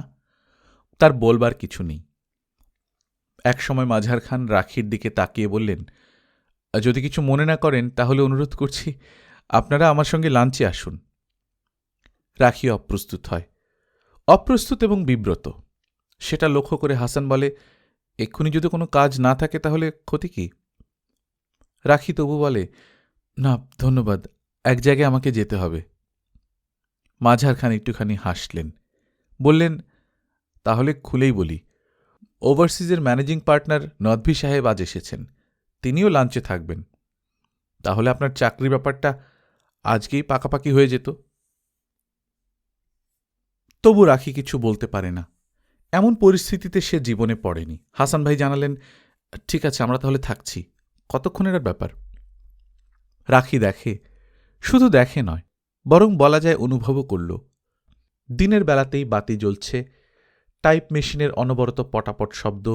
তার বলবার কিছু নেই। একসময় মাঝার খান রাখির দিকে তাকিয়ে বললেন, যদি কিছু মনে না করেন তাহলে অনুরোধ করছি আপনারা আমার সঙ্গে লাঞ্চে আসুন। রাখি অপ্রস্তুত হয়, অপ্রস্তুত এবং বিব্রত। সেটা লক্ষ্য করে হাসান বলে, এক্ষুনি যদি কোনো কাজ না থাকে তাহলে ক্ষতি কি? রাখি তবু বলে, না ধন্যবাদ, এক জায়গায় আমাকে যেতে হবে। মাঝার খান একটুখানি হাসলেন, বললেন, তাহলে খুলেই বলি, ওভারসিজের ম্যানেজিং পার্টনার নদভী সাহেব আজ এসেছেন, তিনিও লাঞ্চে থাকবেন। তাহলে আপনার চাকরির ব্যাপারটা আজকেই পাকাপাকি হয়ে যেত। তবু রাখি কিছু বলতে পারে না। এমন পরিস্থিতিতে সে জীবনে পড়েনি। হাসান ভাই জানালেন, ঠিক আছে, আমরা তাহলে থাকছি। কতক্ষণের ব্যাপার? রাখি দেখে, শুধু দেখে নয়, বরং বলা যায় অনুভবও করল। দিনের বেলাতেই বাতি জ্বলছে, টাইপ মেশিনের অনবরত পটাপট শব্দ,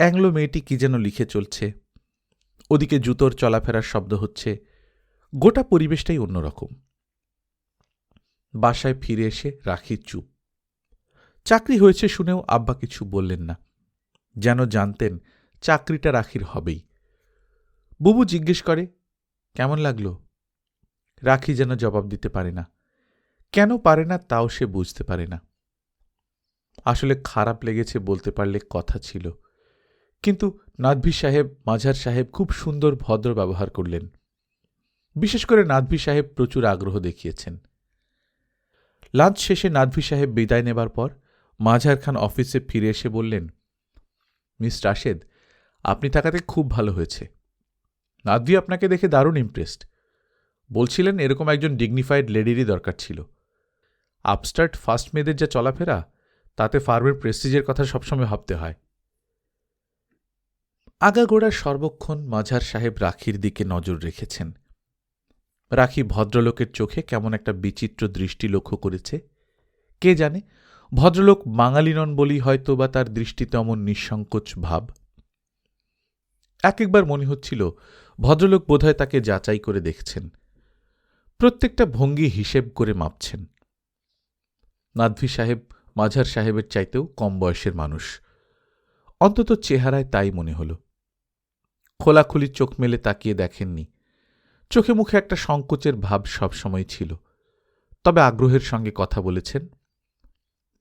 অ্যাংলো মেয়েটি কি যেন লিখে চলছে, ওদিকে জুতোর চলাফেরার শব্দ হচ্ছে। গোটা পরিবেশটাই অন্যরকম। বাসায় ফিরে এসে রাখি চুপ। চাকরি হয়েছে শুনেও আব্বা কিছু বললেন না, যেন জানতেন চাকরিটা রাখির হবেই। বুবু জিজ্ঞেস করে, কেমন লাগলো? রাখি যেন জবাব দিতে পারে না। কেন পারে না তাও সে বুঝতে পারে না। আসলে খারাপ লেগেছে বলতে পারলে কথা ছিল, কিন্তু নাদভী সাহেব, মাঝার সাহেব খুব সুন্দর ভদ্র ব্যবহার করলেন। বিশেষ করে নাদভী সাহেব প্রচুর আগ্রহ দেখিয়েছেন। লাঞ্চ শেষে নাদভী সাহেব বিদায় নেবার পর মাঝার খান অফিসে ফিরে এসে বললেন, মিস রাশেদ, আপনি থাকাতে খুব ভালো হয়েছে। নাদভী আপনাকে দেখে দারুণ ইমপ্রেসড। বলছিলেন এরকম একজন ডিগনিফাইড লেডিরই দরকার ছিল। আপস্টার্ট ফার্স্ট মেয়েদের যা চলাফেরা, তাতে ফার্মের প্রেস্টিজের কথা সবসময় ভাবতে হয়। আগাগোড়া সর্বক্ষণ মাঝার সাহেব রাখির দিকে নজর রেখেছেন। রাখি ভদ্রলোকের চোখে কেমন একটা বিচিত্র দৃষ্টি লক্ষ্য করেছে। কে জানে, ভদ্রলোক বাঙালি নন বলেই হয়তো বা তার দৃষ্টিতে অমন নিঃসংকোচ ভাব। একবার মনে হচ্ছিল ভদ্রলোক বোধহয় তাকে যাচাই করে দেখছেন, প্রত্যেকটা ভঙ্গি হিসেব করে মাপছেন। নাদভী সাহেব মাঝার সাহেবের চাইতেও কম বয়সের মানুষ, অন্তত চেহারায় তাই মনে হল। খোলাখুলি চোখ মেলে তাকিয়ে দেখেননি, চোখে মুখে একটা সংকোচের ভাব সবসময় ছিল, তবে আগ্রহের সঙ্গে কথা বলেছেন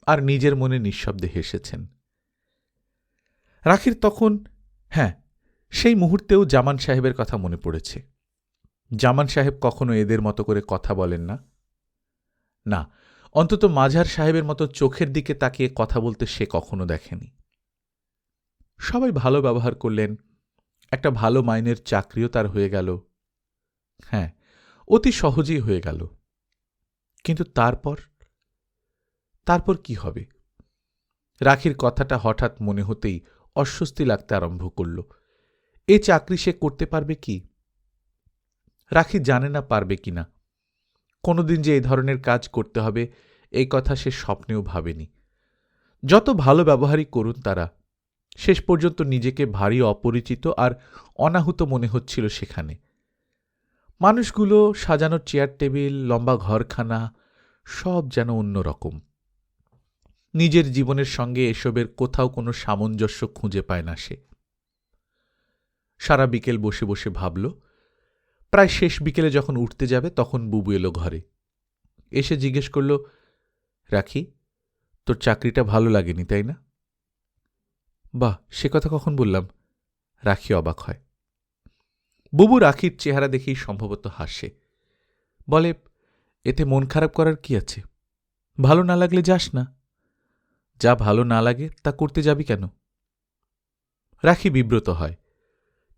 আর নিজের মনে নিঃশব্দে হেসেছেন। রাখির তখন, সেই মুহূর্তেও জামান সাহেবের কথা মনে পড়েছে। জামান সাহেব কখনো এদের মতো করে কথা বলেন না, না, অন্তত মাঝার সাহেবের মতো চোখের দিকে তাকিয়ে কথা বলতে সে কখনো দেখেনি। সবাই ভালো ব্যবহার করলেন, একটা ভালো মাইনের চাকরিও তার হয়ে গেল। অতি সহজেই হয়ে গেল। কিন্তু তারপর কি হবে? রাখির কথাটা হঠাৎ মনে হতেই অস্বস্তি লাগতে আরম্ভ করল। এ চাকরি সে করতে পারবে কি? রাখি জানে না পারবে কিনা। কোনোদিন যে এই ধরনের কাজ করতে হবে এই কথা সে স্বপ্নেও ভাবেনি। যত ভালো ব্যবহারই করুন তারা, শেষ পর্যন্ত নিজেকে ভারী অপরিচিত আর অনাহুত মনে হচ্ছিল সেখানে। মানুষগুলো, সাজানো চেয়ার টেবিল, লম্বা ঘরখানা, সব যেন অন্যরকম। নিজের জীবনের সঙ্গে এসবের কোথাও কোনো সামঞ্জস্য খুঁজে পায় না সে। সারা বিকেল বসে বসে ভাবল। প্রায় শেষ বিকেলে যখন উঠতে যাবে তখন বুবু এলো ঘরে। এসে জিজ্ঞেস করল, রাখি, তোর চাকরিটা ভালো লাগেনি তাই না? বাহ, সে কথা কখন বললাম? রাখি অবাক হয়। বুবু রাখির চেহারা দেখেই সম্ভবত হাসে, বলে, এতে মন খারাপ করার কি আছে? ভালো না লাগলে যাস না। যা ভালো না লাগে তা করতে যাবি কেন? রাখি বিব্রত হয়,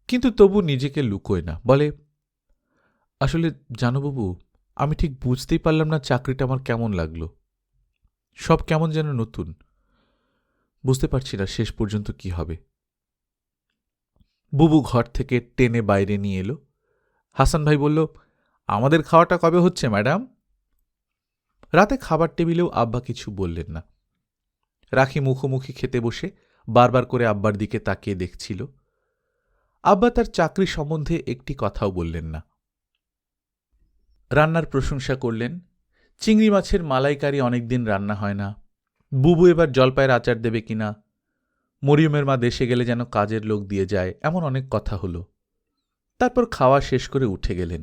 কিন্তু তবু নিজেকে লুকোয় না। বলে, আসলে জানো বাবু, আমি ঠিক বুঝতেই পারলাম না চাকরিটা আমার কেমন লাগলো। সব কেমন যেন নতুন, বুঝতে পারছি না শেষ পর্যন্ত কি হবে। বুবু ঘর থেকে টেনে বাইরে নিয়ে এলো। হাসান ভাই বলল, আমাদের খাওয়াটা কবে হচ্ছে ম্যাডাম? রাতে খাবার টেবিলেও আব্বা কিছু বললেন না। রাখি মুখোমুখি খেতে বসে বারবার করে আব্বার দিকে তাকিয়ে দেখছিল। আব্বা তার চাকরি সম্বন্ধে একটি কথাও বললেন না। রান্নার প্রশংসা করলেন, চিংড়ি মাছের মালাইকারি অনেকদিন রান্না হয় না, বুবু এবার জলপাইয়ের আচার দেবে কিনা, মরিয়মের মা দেশে গেলে যেন কাজের লোক দিয়ে যায়, এমন অনেক কথা হল। তারপর খাওয়া শেষ করে উঠে গেলেন।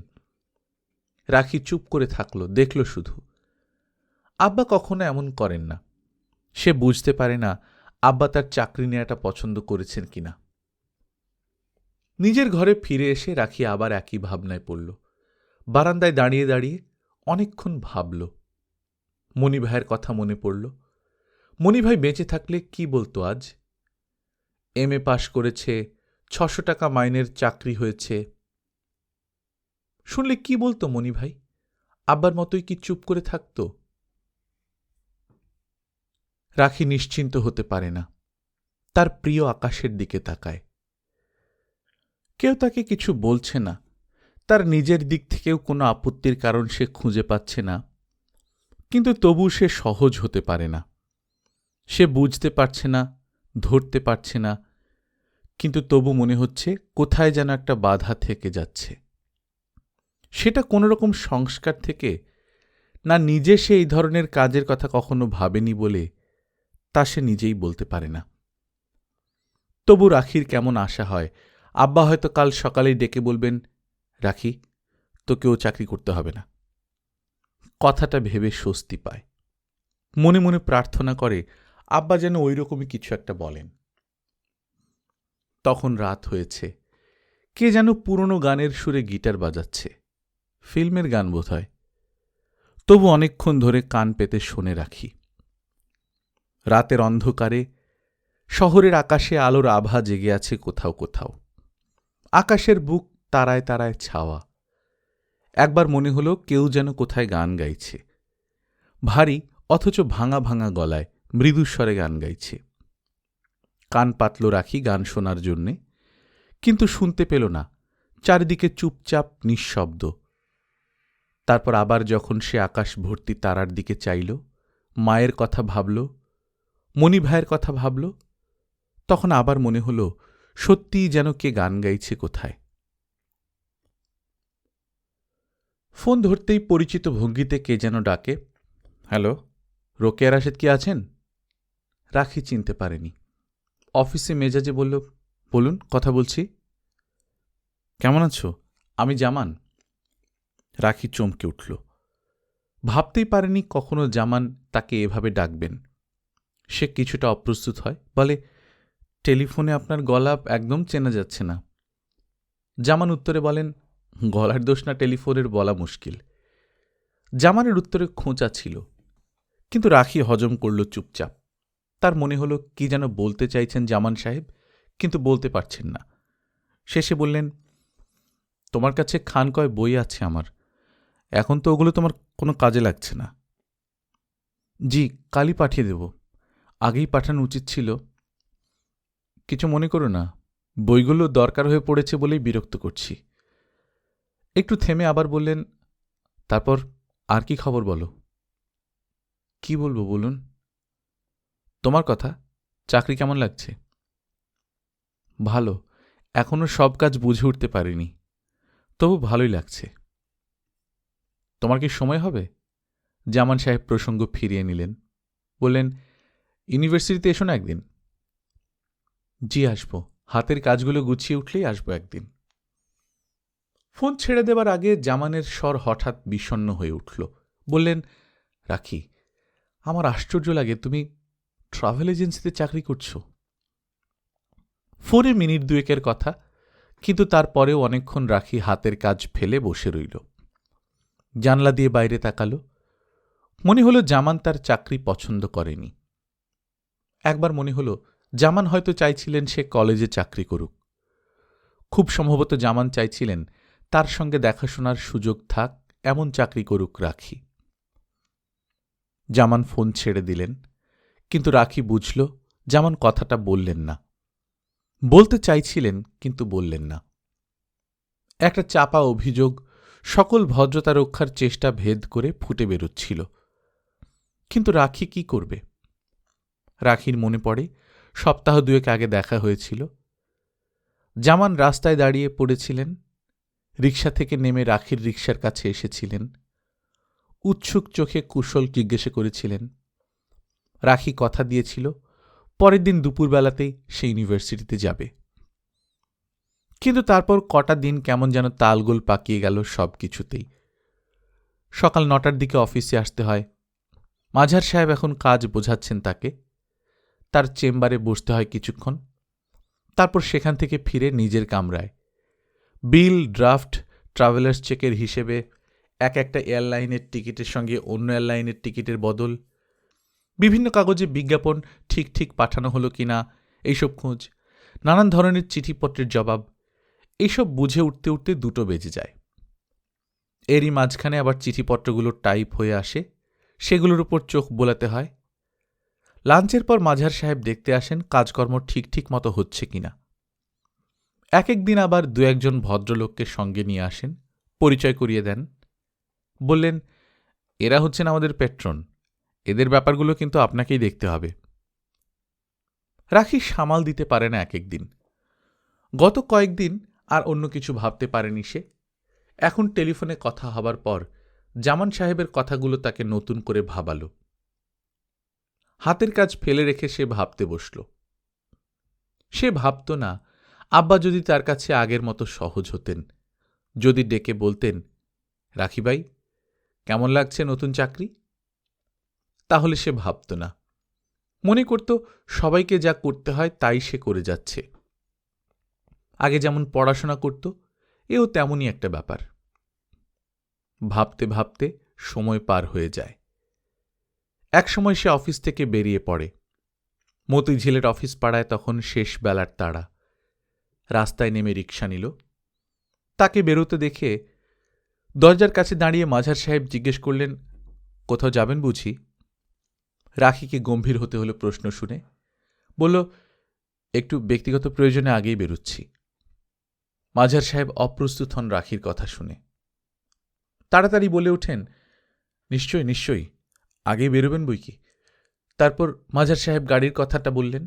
রাখি চুপ করে থাকল, দেখল শুধু। আব্বা কখনো এমন করেন না। সে বুঝতে পারে না আব্বা তার চাকরি নেওয়াটা পছন্দ করেছেন কিনা। নিজের ঘরে ফিরে এসে রাখি আবার একই ভাবনায় পড়ল। বারান্দায় দাঁড়িয়ে দাঁড়িয়ে অনেকক্ষণ ভাবল। মণি ভাইয়ের কথা মনে পড়ল। মণি ভাই বেঁচে থাকলে কি বলতো আজ? এমএ পাশ করেছে, ৬০০ টাকা মাইনের চাকরি হয়েছে। শুনলে কি বলতো মণি ভাই? আব্বার মতোই কি চুপ করে থাকত? রাখি নিশ্চিন্ত হতে পারে না। তার প্রিয় আকাশের দিকে তাকায়। কেউ তাকে কিছু বলছে না। তার নিজের দিক থেকেও কোনো আপত্তির কারণ সে খুঁজে পাচ্ছে না। কিন্তু তবু সে সহজ হতে পারে না। সে বুঝতে পারছে না, ধরতে পারছে না, কিন্তু তবু মনে হচ্ছে কোথায় যেন একটা বাধা থেকে যাচ্ছে। সেটা কোনোরকম সংস্কার থেকে, না নিজে সে এই ধরনের কাজের কথা কখনো ভাবেনি বলে, তা সে নিজেই বলতে পারে না। তবু রাখির কেমন আশা হয়, আব্বা হয়তো কাল সকালেই ডেকে বলবেন, রাখি, তোকেও চাকরি করতে হবে না। কথাটা ভেবে স্বস্তি পায়। মনে মনে প্রার্থনা করে আব্বা যেন ওই রকমই কিছু একটা বলেন। তখন রাত হয়েছে। কে যেন পুরনো গানের সুরে গিটার বাজাচ্ছে। ফিল্মের গান বোধ হয়। তবু অনেকক্ষণ ধরে কান পেতে শোনে রাখি। রাতের অন্ধকারে শহরের আকাশে আলোর আভা জেগে আছে কোথাও কোথাও। আকাশের বুক তারায় তারায় ছাওয়া। একবার মনে হল কেউ যেন কোথায় গান গাইছে। ভারী অথচ ভাঙা ভাঙা গলায় মৃদুস্বরে গান গাইছে। কান পাতল রাখি গান শোনার জন্যে, কিন্তু শুনতে পেল না। চারিদিকে চুপচাপ নিঃশব্দ। তারপর আবার যখন সে আকাশ ভর্তি তারার দিকে চাইল, মায়ের কথা ভাবল, মণি ভাইয়ের কথা ভাবল, তখন আবার মনে হল সত্যিই যেন কে গান গাইছে কোথায়। ফোন ধরতেই পরিচিত ভঙ্গিতে কে যেন ডাকে, হ্যালো, রোকেয়া রাশেদ কি আছেন? রাখি চিনতে পারেনি। অফিসে মেজাজে বলল, বলুন, কথা বলছি। কেমন আছো? আমি জামান। রাখি চমকে উঠল। ভাবতেই পারেনি কখনো জামান তাকে এভাবে ডাকবেন। সে কিছুটা অপ্রস্তুত হয়, বলে, টেলিফোনে আপনার গলা একদম চেনা যাচ্ছে না। জামান উত্তরে বলেন, গলার দোষ না টেলিফোনের বলা মুশকিল। জামানের উত্তরে খোঁচা ছিল, কিন্তু রাখি হজম করল চুপচাপ। তার মনে হলো কি যেন বলতে চাইছেন জামান সাহেব, কিন্তু বলতে পারছেন না। শেষে বললেন, তোমার কাছে খান কয় বই আছে আমার, এখন তো ওগুলো তোমার কোনো কাজে লাগছে না। জি, কালই পাঠিয়ে দেব। আগেই পাঠানো উচিত ছিল। কিছু মনে করো না, বইগুলো দরকার হয়ে পড়েছে বলেই বিরক্ত করছি। একটু থেমে আবার বললেন, তারপর আর কি খবর বলো? কি বলবো বলুন? তোমার কথা, চাকরি কেমন লাগছে? ভালো, এখনো সব কাজ বুঝে উঠতে পারিনি, তবু ভালোই লাগছে। তোমার কি সময় হবে? জামান সাহেব প্রসঙ্গ ফিরিয়ে নিলেন। বললেন, ইউনিভার্সিটিতে এসো না একদিন। জি আসবো, হাতের কাজগুলো গুছিয়ে উঠলেই আসবো একদিন। ফোন ছেড়ে দেবার আগে জামানের স্বর হঠাৎ বিষণ্ণ হয়ে উঠল। বললেন, রাখি, আমার আশ্চর্য লাগে তুমি ট্রাভেল এজেন্সিতে চাকরি করছো। ফোনে মিনিট দুয়েকের কথা, কিন্তু তারপরেও অনেকক্ষণ রাখি হাতের কাজ ফেলে বসে রইল। জানলা দিয়ে বাইরে তাকালো। মনে হলো জামান তার চাকরি পছন্দ করেনি। একবার মনে হলো জামান হয়তো চাইছিলেন সে কলেজে চাকরি করুক। খুব সম্ভবত জামান চাইছিলেন তার সঙ্গে দেখাশোনার সুযোগ থাক, এমন চাকরি করুক রাখি। জামান ফোন ছেড়ে দিলেন, কিন্তু রাখি বুঝল জামান কথাটা বললেন না। বলতে চাইছিলেন, কিন্তু বললেন না। একটা চাপা অভিযোগ সকল ভদ্রতা রক্ষার চেষ্টা ভেদ করে ফুটে বেরোচ্ছিল। কিন্তু রাখি কি করবে? রাখির মনে পড়ে সপ্তাহ দুয়েক আগে দেখা হয়েছিল। জামান রাস্তায় দাঁড়িয়ে পড়েছিলেন। রিকশা থেকে নেমে রাখির রিকশার কাছে এসেছিলেন। উৎসুক চোখে কুশল জিজ্ঞেস করেছিলেন। রাখি কথা দিয়েছিল পরের দিন দুপুরবেলাতেই সে ইউনিভার্সিটিতে যাবে। কিন্তু তারপর কটা দিন কেমন যেন তালগোল পাকিয়ে গেল সব কিছুতেই। সকাল 9টার দিকে অফিসে আসতে হয়। মাঝার সাহেব এখন কাজ বোঝাচ্ছেন তাকে। তার চেম্বারে বসতে হয় কিছুক্ষণ। তারপর সেখান থেকে ফিরে নিজের কামরায় বিল, ড্রাফট, ট্রাভেলার্স চেকের হিসেবে একটা এয়ারলাইনের টিকিটের সঙ্গে অন্য এয়ারলাইনের টিকিটের বদল, বিভিন্ন কাগজে বিজ্ঞাপন ঠিক ঠিক পাঠানো হলো কিনা এইসব খোঁজ, নানান ধরনের চিঠিপত্রের জবাব, এইসব বুঝে উঠতে উঠতে 2টো বেজে যায়। এরই মাঝখানে আবার চিঠিপত্রগুলো টাইপ হয়ে আসে, সেগুলোর উপর চোখ বোলাতে হয়। লাঞ্চের পর মাঝার সাহেব দেখতে আসেন কাজকর্ম ঠিক ঠিক মতো হচ্ছে কিনা। এক দিন আবার 2-1 ভদ্রলোককে সঙ্গে নিয়ে আসেন, পরিচয় করিয়ে দেন। বললেন, এরা হচ্ছেন আমাদের পেট্রন, এদের ব্যাপারগুলো কিন্তু আপনাকেই দেখতে হবে। রাখি সামাল দিতে পারে না এক দিন। গত কয়েকদিন আর অন্য কিছু ভাবতে পারেনি সে। এখন টেলিফোনে কথা হবার পর জামান সাহেবের কথাগুলো তাকে নতুন করে ভাবালো। হাতের কাজ ফেলে রেখে সে ভাবতে বসল। সে ভাবত না আব্বা যদি তার কাছে আগের মতো সহজ হতেন, যদি ডেকে বলতেন, রাখিবাই কেমন লাগছে নতুন চাকরি, তাহলে সে ভাবত না। মনে করত সবাইকে যা করতে হয় তাই সে করে যাচ্ছে। আগে যেমন পড়াশোনা করত, এও তেমনই একটা ব্যাপার। ভাবতে ভাবতে সময় পার হয়ে যায়। এক সময় সে অফিস থেকে বেরিয়ে পড়ে। মতিঝিলের অফিস পাড়ায় তখন শেষ বেলার তাড়া। রাস্তায় নেমে রিকশা নিল। তাকে বেরোতে দেখে দরজার কাছে দাঁড়িয়ে মাঝার সাহেব জিজ্ঞেস করলেন, কোথাও যাবেন বুঝি? রাখিকে গম্ভীর হতে হলো প্রশ্ন শুনে। বলল, একটু ব্যক্তিগত প্রয়োজনে আগেই বেরুচ্ছি। মাঝার সাহেব অপ্রস্তুত হন রাখির কথা শুনে। তাড়াতাড়ি বলে ওঠেন, নিশ্চয়ই নিশ্চয়ই, আগেই বেরোবেন বই কি। তারপর মাঝার সাহেব গাড়ির কথাটা বললেন,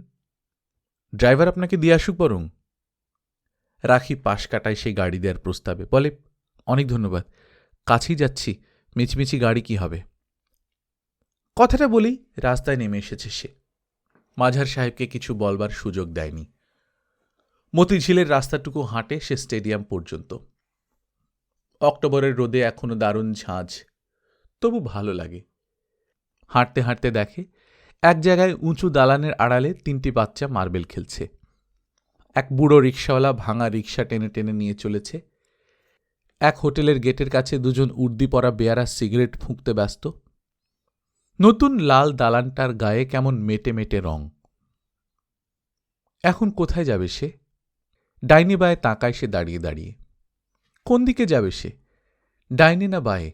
ড্রাইভার আপনাকে দিয়ে আসুক বরং। রাখি পাশ কাটায় সেই গাড়ি দেওয়ার প্রস্তাবে, বলে, অনেক ধন্যবাদ, কাছেই যাচ্ছি, মিছিমিছি গাড়ি কি হবে। কথাটা বলেই রাস্তায় নেমে এসেছে সে। মাঝার সাহেবকে কিছু বলবার সুযোগ দেয়নি। মতিঝিলের রাস্তাটুকু হাঁটে সে স্টেডিয়াম পর্যন্ত। অক্টোবরের রোদে এখনো দারুণ ঝাঁঝ, তবু ভালো লাগে। হাঁটতে হাঁটতে দেখে এক জায়গায় উঁচু দালানের আড়ালে 3টি বাচ্চা মার্বেল খেলছে। এক বুড়ো রিকশাওয়ালা ভাঙা রিকশা টেনে টেনে নিয়ে চলেছে। এক হোটেলের গেটের কাছে 2জন উর্দি পরা বেয়ারা সিগারেট ফুঁকতে ব্যস্ত। নতুন লাল দালানটার গায়ে কেমন মেটে মেটে রং। এখন কোথায় যাবে সে? ডাইনি বায়ে তাকায় সে দাঁড়িয়ে দাঁড়িয়ে। কোন দিকে যাবে সে, ডাইনি না বায়ে?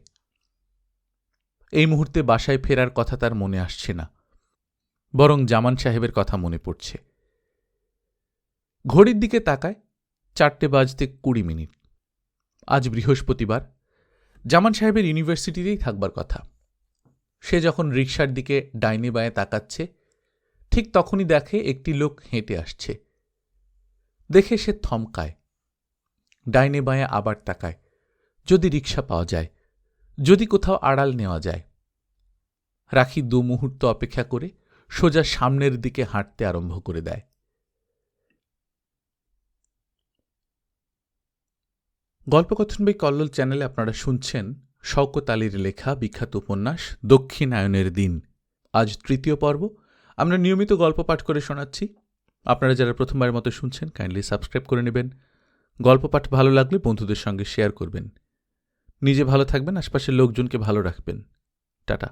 এই মুহূর্তে বাসায় ফেরার কথা তার মনে আসছে না, বরং জামান সাহেবের কথা মনে পড়ছে। ঘড়ির দিকে তাকায়, 4টে বাজতে 20 মিনিট। আজ বৃহস্পতিবার, জামান সাহেবের ইউনিভার্সিটিতেই থাকবার কথা। সে যখন রিকশার দিকে ডাইনি বায়ে তাকাচ্ছে, ঠিক তখনই দেখে একটি লোক হেঁটে আসছে। দেখে সে থমকায়, ডাইনি বায়ে আবার তাকায়, যদি রিকশা পাওয়া যায়, যদি কোথাও আড়াল নেওয়া যায়। রাখি 2 মুহূর্ত অপেক্ষা করে সোজা সামনের দিকে হাঁটতে আরম্ভ করে দেয়। গল্পকথন বাই কল্লোল চ্যানেলে আপনারা শুনছেন শওকত আলীর লেখা বিখ্যাত উপন্যাস দক্ষিণায়নের দিন। আজ 3য় পর্ব। আমরা নিয়মিত গল্প পাঠ করে শোনাচ্ছি। আপনারা যারা প্রথমবারের মতো শুনছেন, কাইন্ডলি সাবস্ক্রাইব করে নেবেন। গল্প পাঠ ভালো লাগলে বন্ধুদের সঙ্গে শেয়ার করবেন। নিজে ভালো থাকবেন, আশপাশের লোকজনকে ভালো রাখবেন। টাটা।